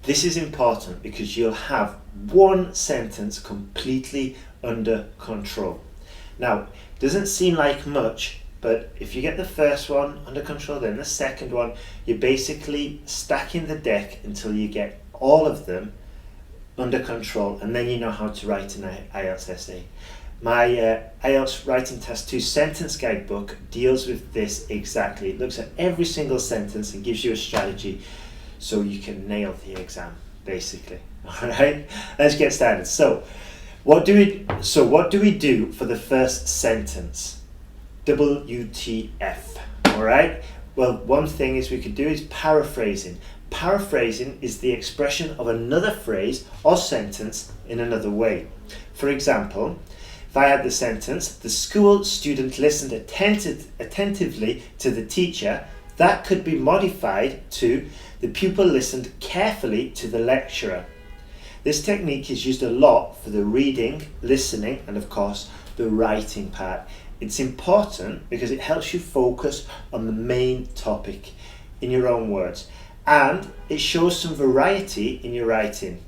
This is important because you'll have one sentence completely under control. Now, it doesn't seem like much, but if you get the first one under control, then the second one, you're basically stacking the deck until you get all of them under control, and then you know how to write an IELTS essay. My IELTS Writing Task 2 sentence guidebook deals with this exactly. It looks at every single sentence and gives you a strategy so you can nail the exam, basically. All right, let's get started. So what do we do for the first sentence? WTF, all right? Well, one thing we could do is paraphrasing. Paraphrasing is the expression of another phrase or sentence in another way. For example, if I had the sentence, the school student listened attentively to the teacher, that could be modified to, the pupil listened carefully to the lecturer. This technique is used a lot for the reading, listening, and of course, the writing part. It's important because it helps you focus on the main topic in your own words, and it shows some variety in your writing.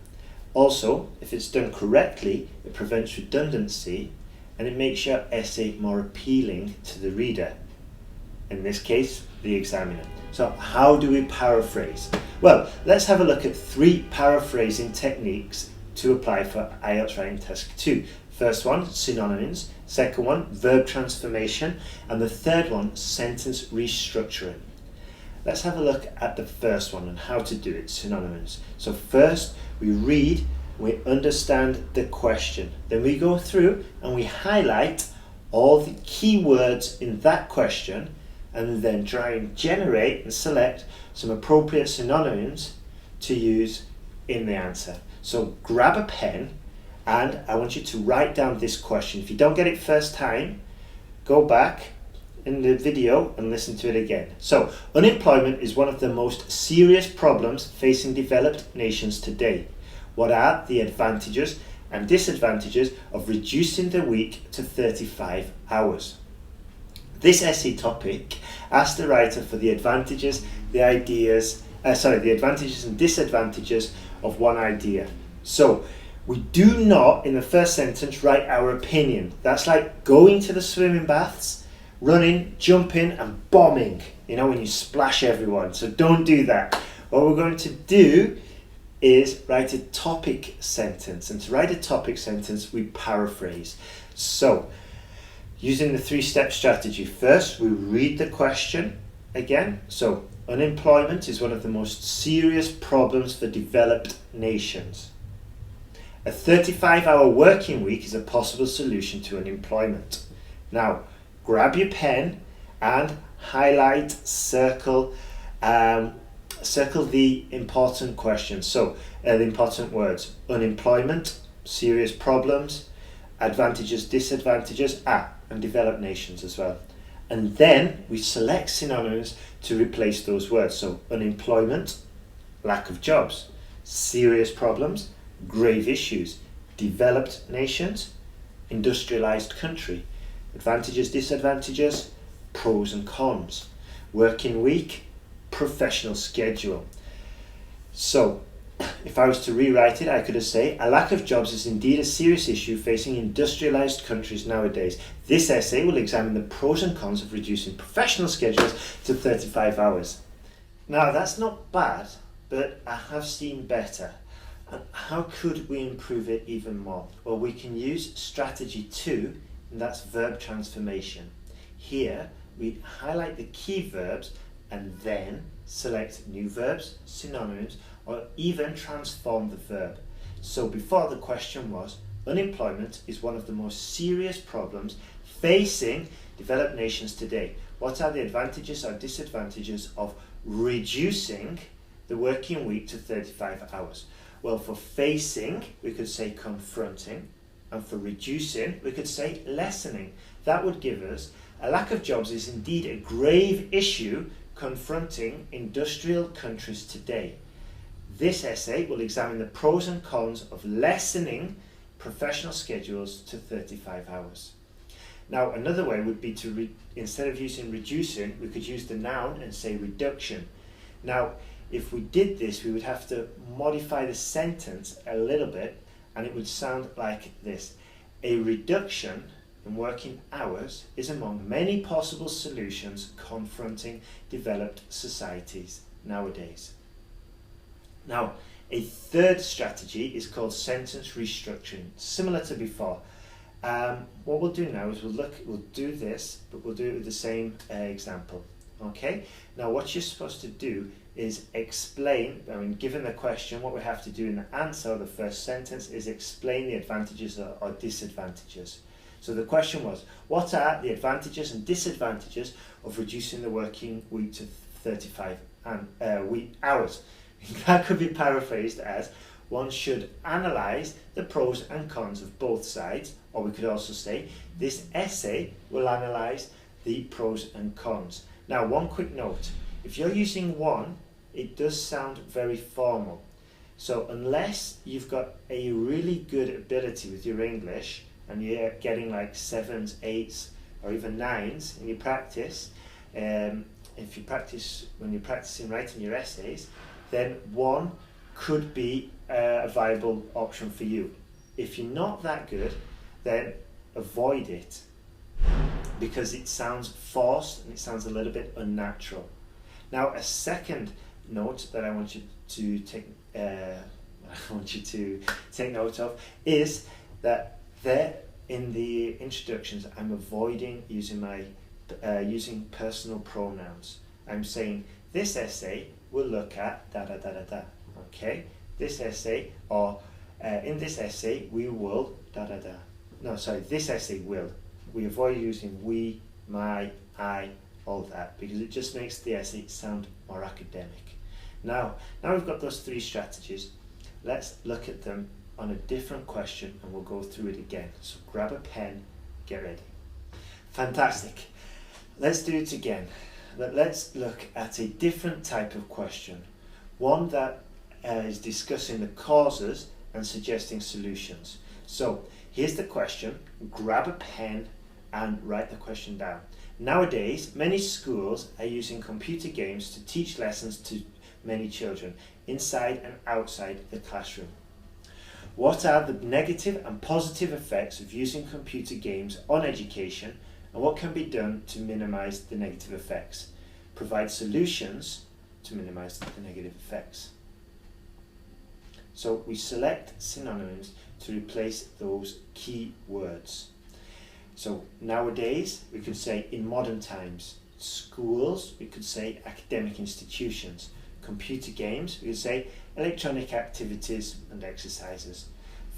Also, if it's done correctly, it prevents redundancy and it makes your essay more appealing to the reader, in this case, the examiner. So how do we paraphrase? Well, let's have a look at 3 paraphrasing techniques to apply for IELTS Writing Task 2. First one, synonyms. Second one, verb transformation. And the third one, sentence restructuring. Let's have a look at the first one and how to do it, synonyms. So first, we read, we understand the question. Then we go through and we highlight all the key words in that question, and then try and generate and select some appropriate synonyms to use in the answer. So grab a pen and I want you to write down this question. If you don't get it first time, go back in the video and listen to it again. So, unemployment is one of the most serious problems facing developed nations today. What are the advantages and disadvantages of reducing the week to 35 hours? This essay topic asked the writer for the advantages, the advantages and disadvantages of one idea. So, we do not, in the first sentence, write our opinion. That's like going to the swimming baths, running, jumping and bombing, when you splash everyone. So don't do that. What we're going to do is write a topic sentence. And to write a topic sentence, we paraphrase. So, using the 3-step strategy, first we read the question again. So, unemployment is one of the most serious problems for developed nations. A 35-hour working week is a possible solution to unemployment. Now, grab your pen and highlight, circle the important questions. So, the important words: unemployment, serious problems, advantages, disadvantages, and developed nations as well. And then we select synonyms to replace those words. So, unemployment, lack of jobs; serious problems, grave issues; developed nations, industrialized country; advantages, disadvantages, pros and cons; working week, professional schedule. So, if I was to rewrite it, I could say, a lack of jobs is indeed a serious issue facing industrialized countries nowadays. This essay will examine the pros and cons of reducing professional schedules to 35 hours. Now, that's not bad, but I have seen better. And how could we improve it even more? Well, we can use strategy 2, and that's verb transformation. Here, we highlight the key verbs and then select new verbs, synonyms, or even transform the verb. So before, the question was, unemployment is one of the most serious problems facing developed nations today. What are the advantages or disadvantages of reducing the working week to 35 hours? Well, for facing, we could say confronting, and for reducing, we could say lessening. That would give us, a lack of jobs is indeed a grave issue confronting industrial countries today. This essay will examine the pros and cons of lessening professional schedules to 35 hours. Now, another way would be to, instead of using reducing, we could use the noun and say reduction. Now, if we did this, we would have to modify the sentence a little bit, and it would sound like this. A reduction in working hours is among many possible solutions confronting developed societies nowadays. Now, a third strategy is called sentence restructuring, similar to before. What we'll do now is we'll do this, but we'll do it with the same example. Okay? Now, what you're supposed to do is explain, given the question, what we have to do in the answer of the first sentence is explain the advantages or disadvantages. So the question was, what are the advantages and disadvantages of reducing the working week to 35 hours? That could be paraphrased as, one should analyse the pros and cons of both sides, or we could also say, this essay will analyse the pros and cons. Now, one quick note, if you're using one, it does sound very formal. So unless you've got a really good ability with your English, and you're getting like 7s, 8s, or even 9s in your practice, when you're practicing writing your essays, then one could be a viable option for you. If you're not that good, then avoid it, because it sounds forced and it sounds a little bit unnatural. Now, a second note that I want you to take note of is that there in the introductions I'm avoiding using personal pronouns. I'm saying this essay will look at da da da da da. Okay, this essay, or in this essay we will da da da. No, sorry, this essay will. We avoid using we, my, I, all that, because it just makes the essay sound more academic. Now we've got those three strategies. Let's look at them on a different question and we'll go through it again. So grab a pen, get ready. Fantastic. Let's do it again. But let's look at a different type of question. One that is discussing the causes and suggesting solutions. So here's the question. Grab a pen and write the question down. Nowadays, many schools are using computer games to teach lessons to many children, inside and outside the classroom. What are the negative and positive effects of using computer games on education, and what can be done to minimize the negative effects? Provide solutions to minimize the negative effects. So we select synonyms to replace those key words. So nowadays, we could say in modern times. Schools, we could say academic institutions. Computer games, we could say electronic activities and exercises.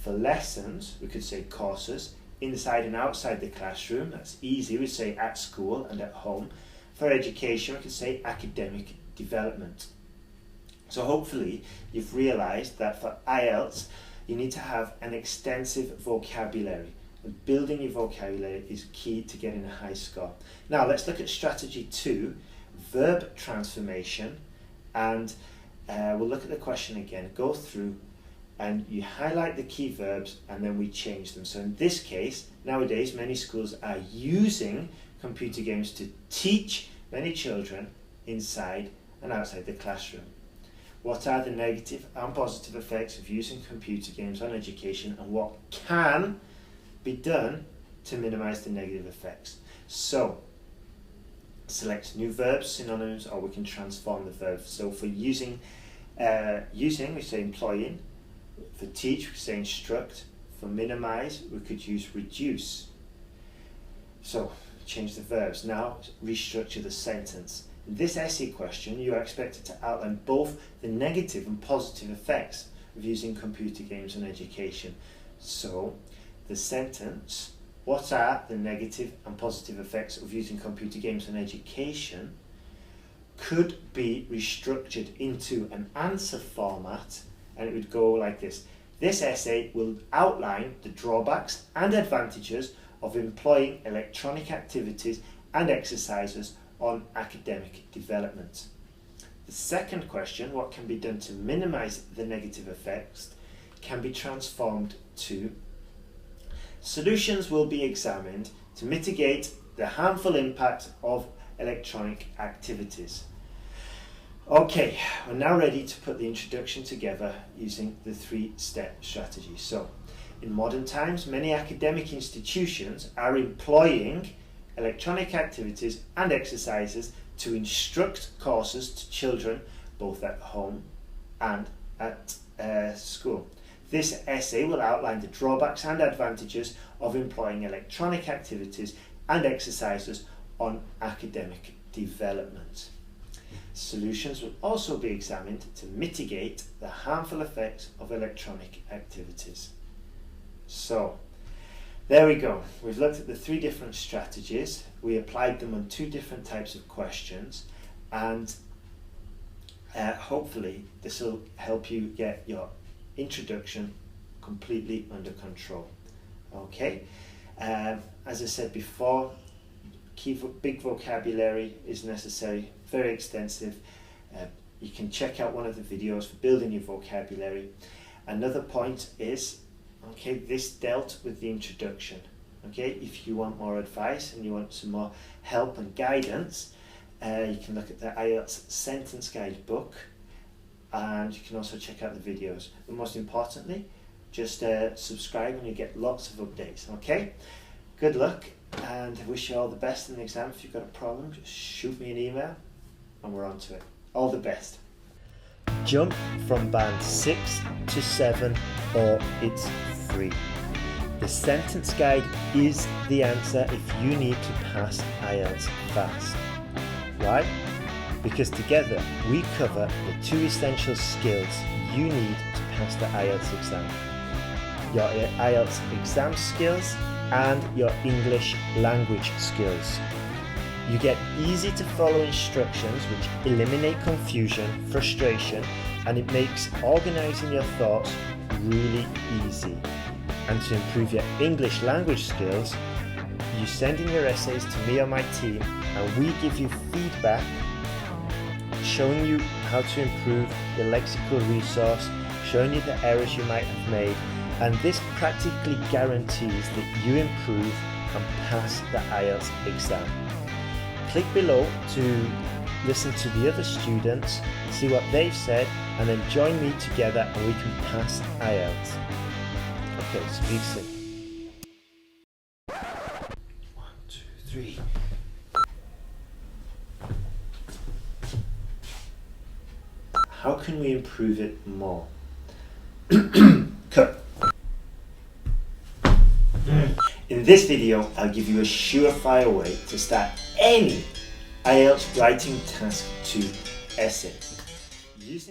For lessons, we could say courses, inside and outside the classroom, that's easy, we say at school and at home. For education, we could say academic development. So hopefully you've realised that for IELTS, you need to have an extensive vocabulary. And building your vocabulary is key to getting a high score. Now let's look at strategy 2, verb transformation. And we'll look at the question again, go through and you highlight the key verbs and then we change them. So in this case, nowadays many schools are using computer games to teach many children inside and outside the classroom. What are the negative and positive effects of using computer games on education, and what can be done to minimize the negative effects? So select new verbs, synonyms, or we can transform the verbs. So for using, we say employing. For teach, we say instruct. For minimize, we could use reduce. So change the verbs. Now restructure the sentence. In this essay question, you are expected to outline both the negative and positive effects of using computer games in education. So the sentence, what are the negative and positive effects of using computer games in education, could be restructured into an answer format, and it would go like this. This essay will outline the drawbacks and advantages of employing electronic activities and exercises on academic development. The second question, what can be done to minimize the negative effects, can be transformed to solutions will be examined to mitigate the harmful impact of electronic activities. Okay, we're now ready to put the introduction together using the 3-step strategy. So, in modern times, many academic institutions are employing electronic activities and exercises to instruct courses to children both at home and at school. This essay will outline the drawbacks and advantages of employing electronic activities and exercises on academic development. Solutions will also be examined to mitigate the harmful effects of electronic activities. So, there we go. We've looked at the 3 different strategies. We applied them on 2 different types of questions, and hopefully this will help you get your introduction completely under control. Okay, as I said before, big vocabulary is necessary, very extensive. You can check out one of the videos for building your vocabulary. Another point is, okay, this dealt with the introduction. Okay, if you want more advice and you want some more help and guidance, you can look at the IELTS Sentence Guide book, and you can also check out the videos. But most importantly, just subscribe and you get lots of updates. Okay, good luck, and I wish you all the best in the exam. If you've got a problem, just shoot me an email and we're on to it. All the best. Jump from band 6 to 7 or it's free. The sentence guide is the answer if you need to pass IELTS fast. Why? Because together we cover the 2 essential skills you need to pass the IELTS exam. Your IELTS exam skills and your English language skills. You get easy to follow instructions which eliminate confusion, frustration, and it makes organising your thoughts really easy. And to improve your English language skills, you send in your essays to me or my team, and we give you feedback showing you how to improve your lexical resource, showing you the errors you might have made, and this practically guarantees that you improve and pass the IELTS exam. Click below to listen to the other students, see what they've said, and then join me together and we can pass IELTS. Okay, speak soon. 1, 2, 3. How can we improve it more? Cut. In this video, I'll give you a surefire way to start any IELTS Writing Task 2 essay.